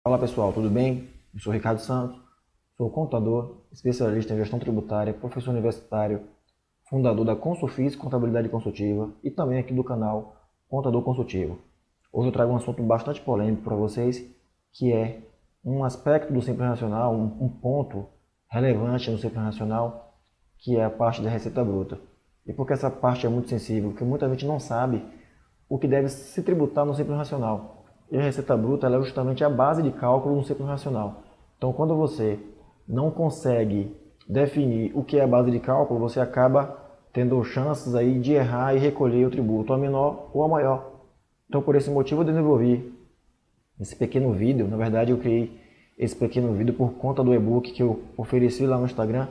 Fala pessoal, tudo bem? Eu sou Ricardo Santos, sou contador, especialista em gestão tributária, professor universitário, fundador da Consulfis Contabilidade Consultiva e também aqui do canal Contador Consultivo. Hoje eu trago um assunto bastante polêmico para vocês, que é um aspecto do Simples Nacional, um ponto relevante no Simples Nacional, que é a parte da receita bruta. E por que essa parte é muito sensível? Porque muita gente não sabe o que deve se tributar no Simples Nacional. E a receita bruta ela é justamente a base de cálculo no Simples Nacional. Então, quando você não consegue definir o que é a base de cálculo, você acaba tendo chances aí de errar e recolher o tributo, a menor ou a maior. Então, por esse motivo, eu desenvolvi esse pequeno vídeo. Na verdade, eu criei esse pequeno vídeo por conta do e-book que eu ofereci lá no Instagram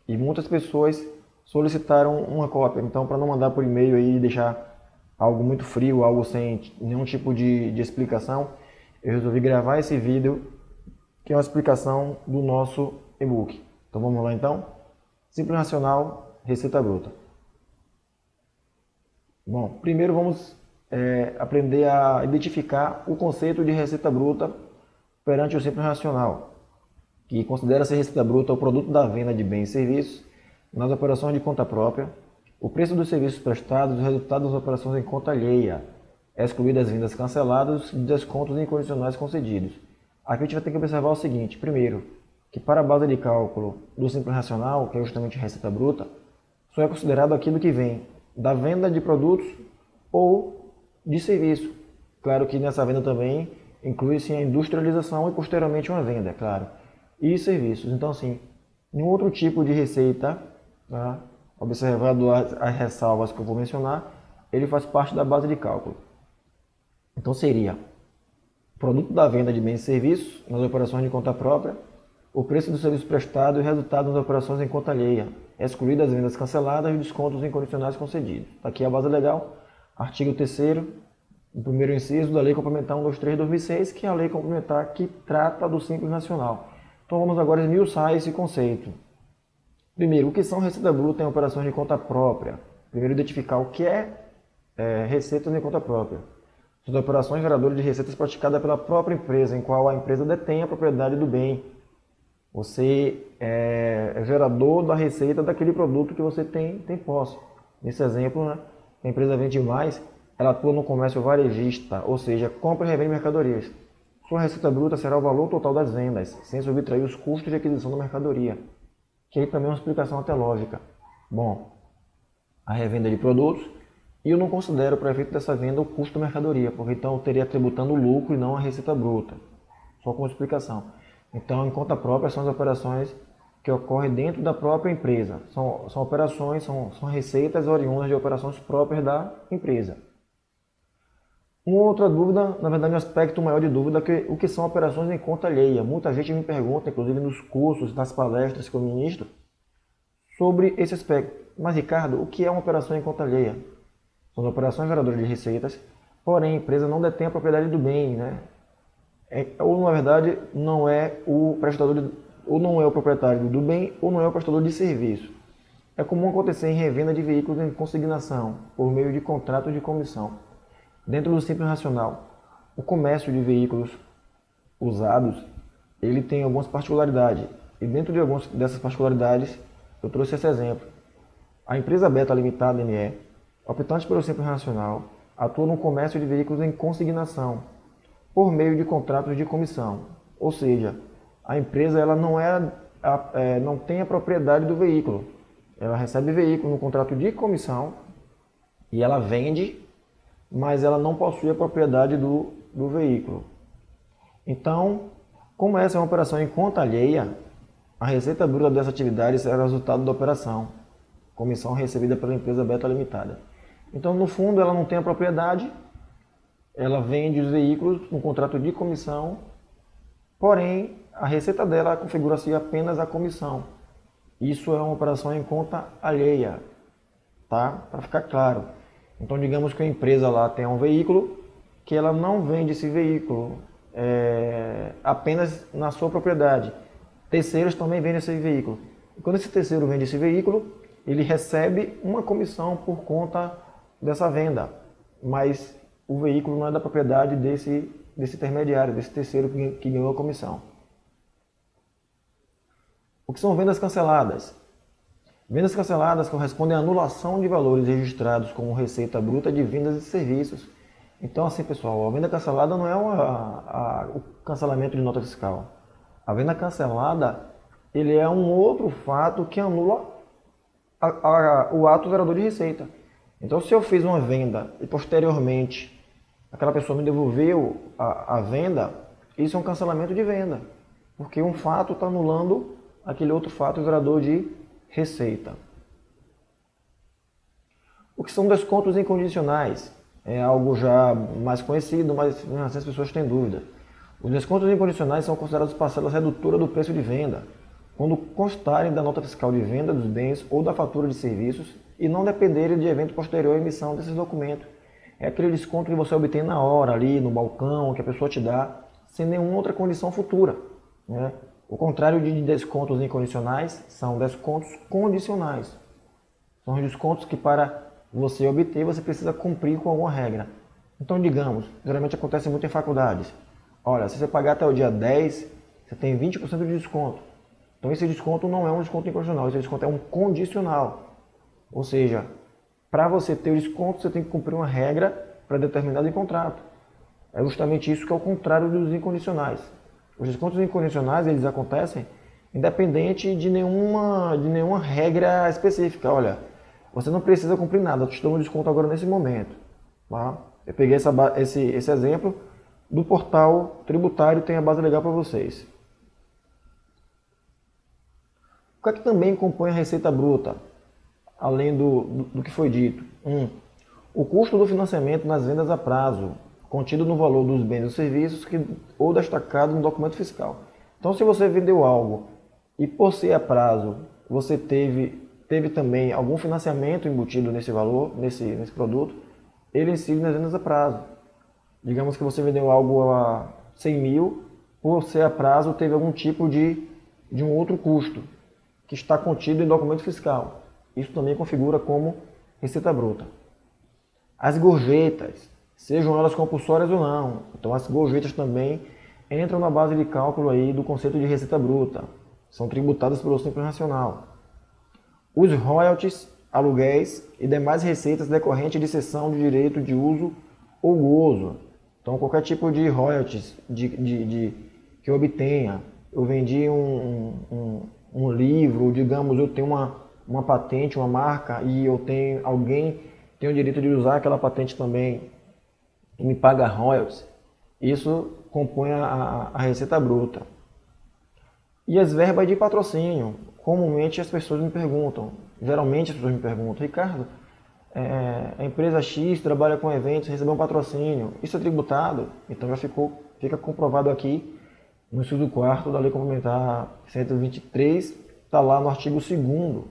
e muitas pessoas solicitaram uma cópia. Então, para não mandar por e-mail aí e deixar algo muito frio, algo sem nenhum tipo de explicação, eu resolvi gravar esse vídeo, que é uma explicação do nosso e-book. Então vamos lá então? Simples Nacional, Receita Bruta. Bom, primeiro vamos aprender a identificar o conceito de receita bruta perante o Simples Nacional, que considera-se receita bruta o produto da venda de bens e serviços nas operações de conta própria, o preço dos serviços prestados e o resultado das operações em conta alheia, excluídas as vendas canceladas e descontos incondicionais concedidos. Aqui a gente vai ter que observar o seguinte: primeiro, que para a base de cálculo do Simples Nacional, que é justamente a receita bruta, só é considerado aquilo que vem da venda de produtos ou de serviço. Claro que nessa venda também inclui-se a industrialização e posteriormente uma venda, é claro, e serviços. Então, assim, nenhum outro tipo de receita, tá, observado as ressalvas que eu vou mencionar, ele faz parte da base de cálculo. Então seria produto da venda de bens e serviços nas operações de conta própria, o preço do serviço prestado e o resultado das operações em conta alheia, excluídas as vendas canceladas e os descontos incondicionais concedidos. Está aqui a base legal, artigo 3º, o primeiro inciso da Lei Complementar 123 de 2006, que é a lei complementar que trata do Simples Nacional. Então vamos agora esmiuçar esse conceito. Primeiro, o que são receita bruta em operações de conta própria? Primeiro, identificar o que é receitas em conta própria. São operações geradoras de receitas praticadas pela própria empresa, em qual a empresa detém a propriedade do bem. Você é gerador da receita daquele produto que você tem posse. Nesse exemplo, né, a empresa vende mais, ela atua no comércio varejista, ou seja, compra e revende mercadorias. Sua receita bruta será o valor total das vendas, sem subtrair os custos de aquisição da mercadoria, que aí também é uma explicação até lógica. Bom, a revenda de produtos, e eu não considero para efeito dessa venda o custo da mercadoria, porque então eu teria tributando o lucro e não a receita bruta. Só como explicação. Então, em conta própria são as operações que ocorrem dentro da própria empresa. São operações, são receitas oriundas de operações próprias da empresa. Uma outra dúvida, na verdade um aspecto maior de dúvida, é o que são operações em conta alheia. Muita gente me pergunta, inclusive nos cursos, nas palestras que eu ministro, sobre esse aspecto. Mas Ricardo, o que é uma operação em conta alheia? São operações geradoras de receitas, porém a empresa não detém a propriedade do bem, né? Ou na verdade não é o prestador ou não é o proprietário do bem ou não é o prestador de serviço. É comum acontecer em revenda de veículos em consignação por meio de contratos de comissão. Dentro do Simples Nacional, o comércio de veículos usados ele tem algumas particularidades, e dentro de algumas dessas particularidades eu trouxe esse exemplo. A empresa Beta Limitada NE, optante pelo Simples Nacional, atua no comércio de veículos em consignação por meio de contratos de comissão, ou seja, a empresa ela não tem a propriedade do veículo, ela recebe veículo no contrato de comissão e ela vende, mas ela não possui a propriedade do veículo. Então, como essa é uma operação em conta alheia, a receita bruta dessa atividade será resultado da operação, comissão recebida pela empresa Beta Limitada. Então, no fundo, ela não tem a propriedade, ela vende os veículos no contrato de comissão, porém, a receita dela configura-se apenas a comissão. Isso é uma operação em conta alheia, tá? Para ficar claro. Então, digamos que a empresa lá tem um veículo, que ela não vende esse veículo apenas na sua propriedade. Terceiros também vendem esse veículo. E quando esse terceiro vende esse veículo, ele recebe uma comissão por conta dessa venda, mas o veículo não é da propriedade desse intermediário, desse terceiro que ganhou a comissão. O que são vendas canceladas? Vendas canceladas correspondem à anulação de valores registrados como receita bruta de vendas e serviços. Então, assim, pessoal, a venda cancelada não é o cancelamento de nota fiscal. A venda cancelada, ele é um outro fato que anula o ato gerador de receita. Então, se eu fiz uma venda e posteriormente aquela pessoa me devolveu a venda, isso é um cancelamento de venda, porque um fato está anulando aquele outro fato gerador de receita. O que são descontos incondicionais? É algo já mais conhecido, mas as pessoas têm dúvida. Os descontos incondicionais são considerados parcelas redutoras do preço de venda, quando constarem da nota fiscal de venda dos bens ou da fatura de serviços e não dependerem de evento posterior à emissão desses documentos. É aquele desconto que você obtém na hora, ali no balcão, que a pessoa te dá, sem nenhuma outra condição futura, né? O contrário de descontos incondicionais são descontos condicionais. São os descontos que para você obter, você precisa cumprir com alguma regra. Então, digamos, geralmente acontece muito em faculdades. Olha, se você pagar até o dia 10, você tem 20% de desconto. Então, esse desconto não é um desconto incondicional, esse desconto é um condicional. Ou seja, para você ter o desconto, você tem que cumprir uma regra pré-determinada em contrato. É justamente isso que é o contrário dos incondicionais. Os descontos incondicionais, eles acontecem independente de nenhuma regra específica. Olha, você não precisa cumprir nada, eu te dou um desconto agora nesse momento. Tá? Eu peguei esse exemplo do portal tributário, tem a base legal para vocês. O que é que também compõe a receita bruta, além do que foi dito? O custo do financiamento nas vendas a prazo, contido no valor dos bens ou serviços ou destacado no documento fiscal. Então, se você vendeu algo e por ser a prazo, você teve também algum financiamento embutido nesse valor, nesse produto, ele incide nas vendas a prazo. Digamos que você vendeu algo a 100 mil, por ser a prazo, teve algum tipo de um outro custo que está contido em documento fiscal. Isso também configura como receita bruta. As gorjetas, sejam elas compulsórias ou não. Então, as gorjetas também entram na base de cálculo aí do conceito de receita bruta. São tributadas pelo Simples Nacional. Os royalties, aluguéis e demais receitas decorrentes de cessão de direito de uso ou gozo. Então, qualquer tipo de royalties que eu obtenha. Eu vendi um livro, digamos, eu tenho uma patente, uma marca, e alguém tem o direito de usar aquela patente também e me paga royalties. Isso compõe a receita bruta. E as verbas de patrocínio. Comumente as pessoas me perguntam, geralmente as pessoas me perguntam, Ricardo, a empresa X trabalha com eventos, recebeu um patrocínio, isso é tributado? Então já fica comprovado aqui no inciso 4º da Lei Complementar 123, está lá no artigo 2º,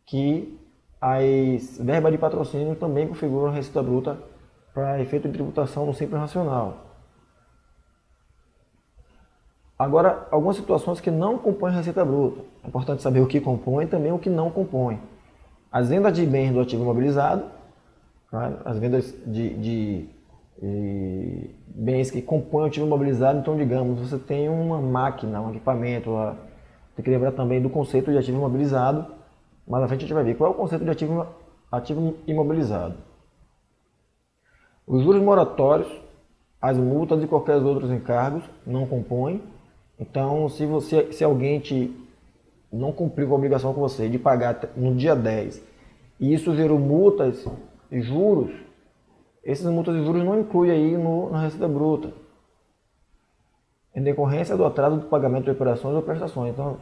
que as verbas de patrocínio também configuram a receita bruta para efeito de tributação no Simples Nacional. Agora, algumas situações que não compõem a receita bruta. É importante saber o que compõe e também o que não compõe. As vendas de bens do ativo imobilizado, tá? As vendas de bens que compõem o ativo imobilizado. Então, digamos, você tem uma máquina, um equipamento, tem que lembrar também do conceito de ativo imobilizado, mas na frente a gente vai ver qual é o conceito de ativo imobilizado. Os juros moratórios, as multas e qualquer outros encargos não compõem. Então, se alguém não cumpriu com a obrigação com você de pagar no dia 10 e isso gerou multas e juros, essas multas e juros não incluem aí na receita bruta, em decorrência do atraso do pagamento de operações ou prestações. Então,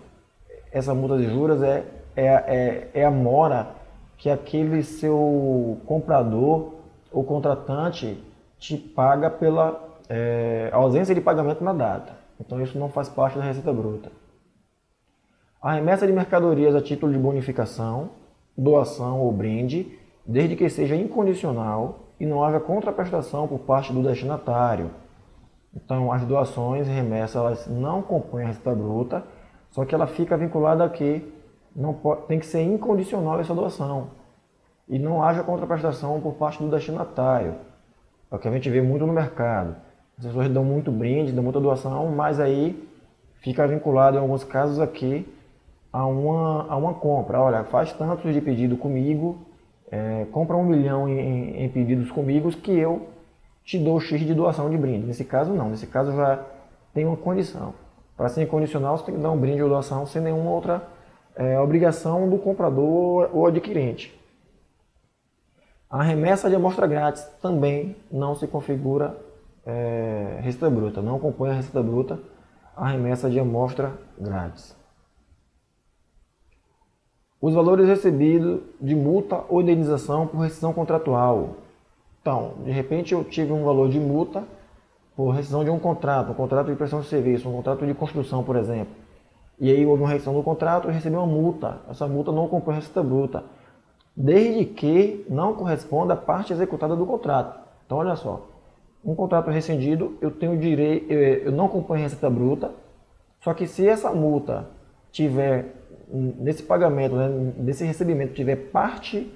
essa multa e juros é a mora que aquele seu comprador ou contratante te paga pela ausência de pagamento na data. Então, isso não faz parte da receita bruta. A remessa de mercadorias a título de bonificação, doação ou brinde, desde que seja incondicional e não haja contraprestação por parte do destinatário. Então, as doações e remessas elas não compõem a receita bruta, só que ela fica vinculada a que tem que ser incondicional essa doação e não haja contraprestação por parte do destinatário. É o que a gente vê muito no mercado. As pessoas dão muito brinde, dão muita doação, mas aí fica vinculado em alguns casos aqui a uma compra. Olha, faz tantos de pedido comigo, compra 1 milhão em pedidos comigo que eu te dou X de doação de brinde. Nesse caso não, nesse caso já tem uma condição. Para ser incondicional você tem que dar um brinde ou doação sem nenhuma outra obrigação do comprador ou adquirente. A remessa de amostra grátis também não se configura receita bruta, não compõe a receita bruta a remessa de amostra grátis. Os valores recebidos de multa ou indenização por rescisão contratual. Então, de repente eu tive um valor de multa por rescisão de um contrato de prestação de serviço, um contrato de construção, por exemplo. E aí houve uma rescisão do contrato e recebi uma multa. Essa multa não compõe a receita bruta, desde que não corresponda à parte executada do contrato. Então, olha só, um contrato rescindido, eu tenho direito, eu não componho a receita bruta, só que se essa multa tiver, nesse pagamento, né, nesse recebimento, tiver parte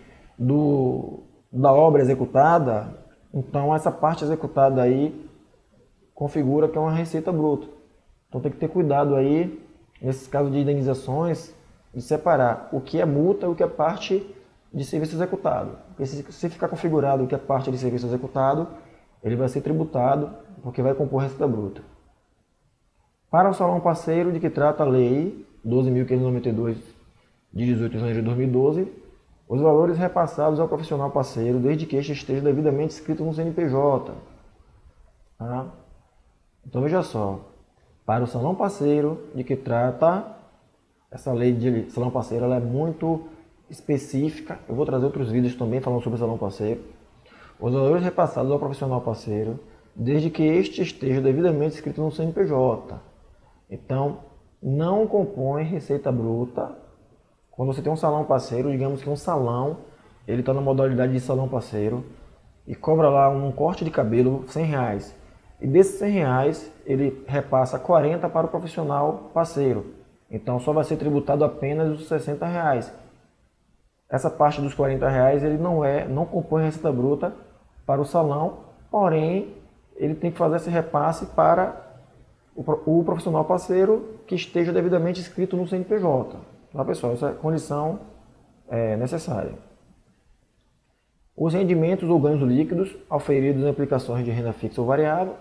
da obra executada, então essa parte executada aí configura que é uma receita bruta. Então tem que ter cuidado aí, nesses casos de indenizações, de separar o que é multa e o que é parte de serviço executado. Porque se ficar configurado o que é parte de serviço executado, ele vai ser tributado, porque vai compor receita bruta. Para o salão parceiro, de que trata a Lei 12.592, de 18 de janeiro de 2012, os valores repassados ao profissional parceiro, desde que este esteja devidamente inscrito no CNPJ. Tá? Então veja só, para o salão parceiro, de que trata essa lei de salão parceiro, ela é muito específica. Eu vou trazer outros vídeos também falando sobre o salão parceiro. Os valores repassados ao profissional parceiro, desde que este esteja devidamente inscrito no CNPJ. Então, não compõe receita bruta. Quando você tem um salão parceiro, digamos que um salão, ele está na modalidade de salão parceiro e cobra lá um corte de cabelo R$100. E desses R$100, ele repassa 40 para o profissional parceiro. Então, só vai ser tributado apenas os R$60. Essa parte dos R$40 ele não compõe receita bruta para o salão, porém ele tem que fazer esse repasse para o profissional parceiro que esteja devidamente inscrito no CNPJ. Tá, pessoal? Essa condição é necessária. Os rendimentos ou ganhos líquidos auferidos em aplicações de renda fixa ou variável.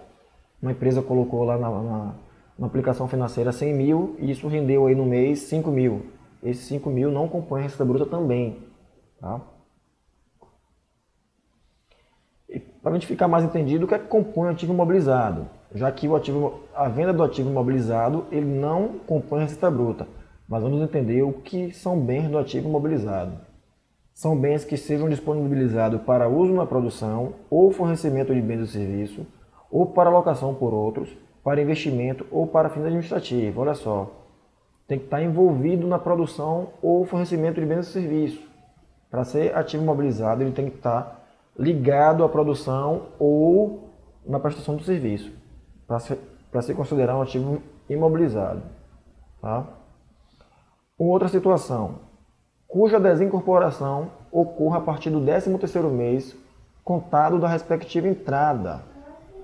Uma empresa colocou lá na aplicação financeira 100 mil e isso rendeu aí no mês 5 mil. Esses 5 mil não compõem a receita bruta também. Tá? Para a gente ficar mais entendido, o que é que compõe o ativo imobilizado? Já que a venda do ativo imobilizado ele não compõe a receita bruta. Mas vamos entender o que são bens do ativo imobilizado. São bens que sejam disponibilizados para uso na produção ou fornecimento de bens ou serviços, ou para alocação por outros, para investimento ou para fins administrativos. Olha só, tem que estar envolvido na produção ou fornecimento de bens ou serviços. Para ser ativo imobilizado, ele tem que estar ligado à produção ou na prestação do serviço, para ser considerado um ativo imobilizado. Tá? Outra situação, cuja desincorporação ocorra a partir do 13º mês contado da respectiva entrada.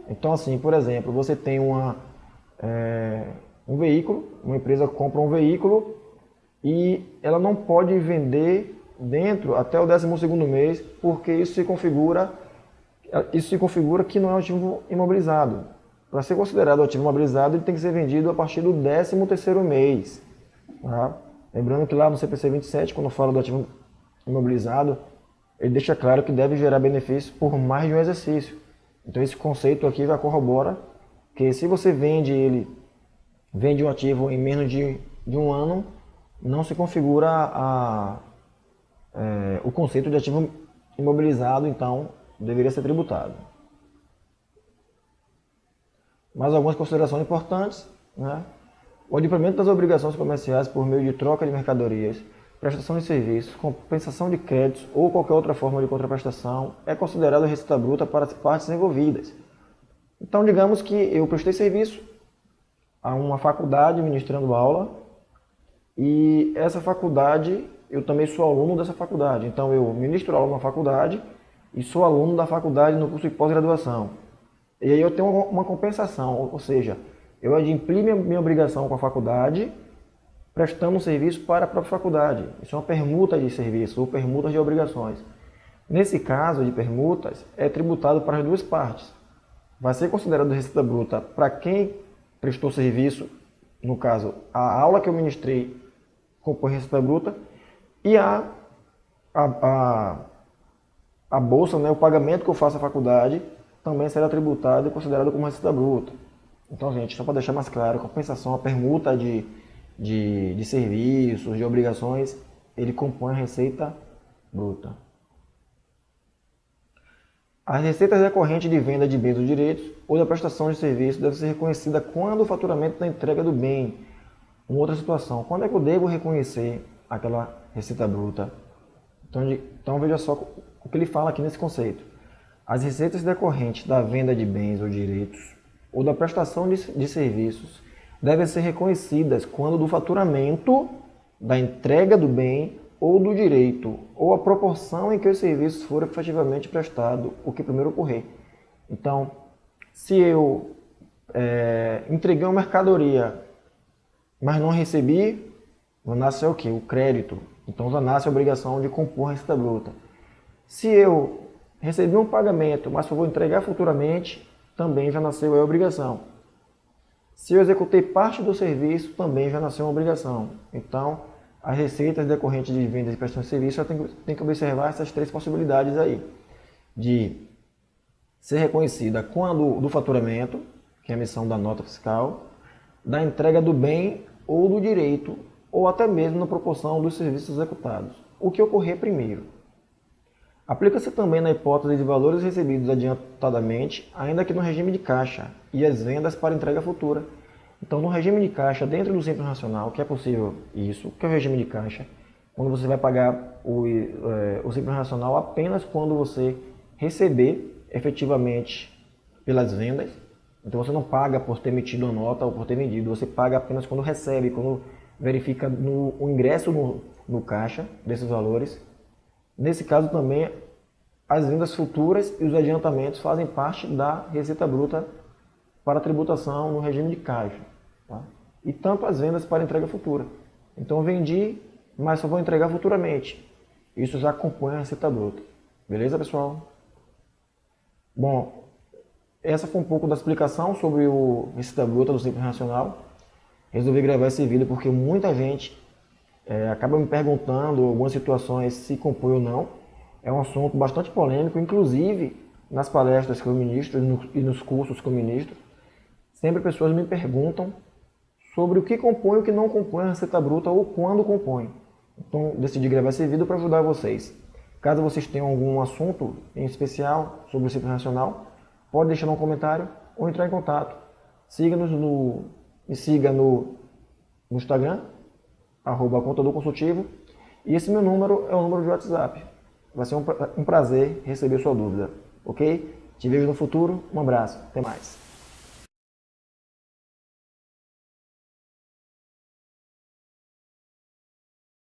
Então, assim, por exemplo, você tem um veículo, uma empresa compra um veículo e ela não pode vender dentro até o 12º mês, porque isso se configura que não é um ativo imobilizado. Para ser considerado ativo imobilizado, ele tem que ser vendido a partir do 13º mês. Tá? Lembrando que lá no CPC 27, quando fala do ativo imobilizado, ele deixa claro que deve gerar benefício por mais de um exercício. Então esse conceito aqui já corrobora que se você vende um ativo em menos de um ano, não se configura o conceito de ativo imobilizado, então deveria ser tributado. Mais algumas considerações importantes, né? O adimplemento das obrigações comerciais por meio de troca de mercadorias, prestação de serviços, compensação de créditos ou qualquer outra forma de contraprestação é considerado receita bruta para as partes envolvidas. Então, digamos que eu prestei serviço a uma faculdade ministrando aula e essa faculdade, eu também sou aluno dessa faculdade. Então, eu ministro aula na faculdade e sou aluno da faculdade no curso de pós-graduação. E aí eu tenho uma compensação, ou seja, eu adimpli minha obrigação com a faculdade, prestando um serviço para a própria faculdade. Isso é uma permuta de serviço ou permuta de obrigações. Nesse caso de permutas, é tributado para as duas partes. Vai ser considerado receita bruta para quem prestou serviço, no caso, a aula que eu ministrei compõe receita bruta, e a bolsa, né, o pagamento que eu faço à faculdade, também será tributado e considerado como receita bruta. Então, gente, só para deixar mais claro, a compensação, a permuta de serviços, de obrigações, ele compõe a receita bruta. As receitas decorrentes de venda de bens ou direitos ou da prestação de serviço deve ser reconhecida quando o faturamento da entrega do bem. Uma outra situação, quando é que eu devo reconhecer aquela receita bruta? Então veja só o que ele fala aqui nesse conceito. As receitas decorrentes da venda de bens ou direitos ou da prestação de serviços devem ser reconhecidas quando do faturamento da entrega do bem ou do direito, ou a proporção em que os serviços foram efetivamente prestados, o que primeiro ocorrer. Então, se eu entreguei uma mercadoria, mas não recebi, nasce o quê? O crédito. Então, já nasce a obrigação de compor a receita bruta. Se eu recebi um pagamento, mas só vou entregar futuramente, também já nasceu a obrigação. Se eu executei parte do serviço, também já nasceu uma obrigação. Então, as receitas decorrentes de vendas e prestação de serviço, eu tenho que observar essas três possibilidades aí. De ser reconhecida quando do faturamento, que é a emissão da nota fiscal, da entrega do bem ou do direito, ou até mesmo na proporção dos serviços executados. O que ocorrer primeiro. Aplica-se também na hipótese de valores recebidos adiantadamente, ainda que no regime de caixa, e as vendas para entrega futura. Então, no regime de caixa, dentro do Simples Nacional, que é possível isso, que é o regime de caixa, quando você vai pagar o Simples Nacional apenas quando você receber efetivamente pelas vendas. Então, você não paga por ter emitido a nota ou por ter vendido, você paga apenas quando recebe, quando verifica o ingresso no caixa desses valores. Nesse caso também, as vendas futuras e os adiantamentos fazem parte da receita bruta para tributação no regime de caixa. Tá? E tanto as vendas para entrega futura. Então eu vendi, mas só vou entregar futuramente. Isso já compõe a receita bruta. Beleza, pessoal? Bom, essa foi um pouco da explicação sobre o receita bruta do Simples Nacional. Resolvi gravar esse vídeo porque muita gente acaba me perguntando algumas situações se compõe ou não. É um assunto bastante polêmico, inclusive nas palestras que eu ministro e nos cursos que eu ministro. Sempre pessoas me perguntam sobre o que compõe e o que não compõe a receita bruta ou quando compõe. Então, decidi gravar esse vídeo para ajudar vocês. Caso vocês tenham algum assunto em especial sobre o Simples Nacional, pode deixar no comentário ou entrar em contato. Me siga no Instagram, @contadorconsultivo, e esse meu número é o número de WhatsApp. Vai ser um prazer receber sua dúvida, ok? Te vejo no futuro, um abraço, até mais.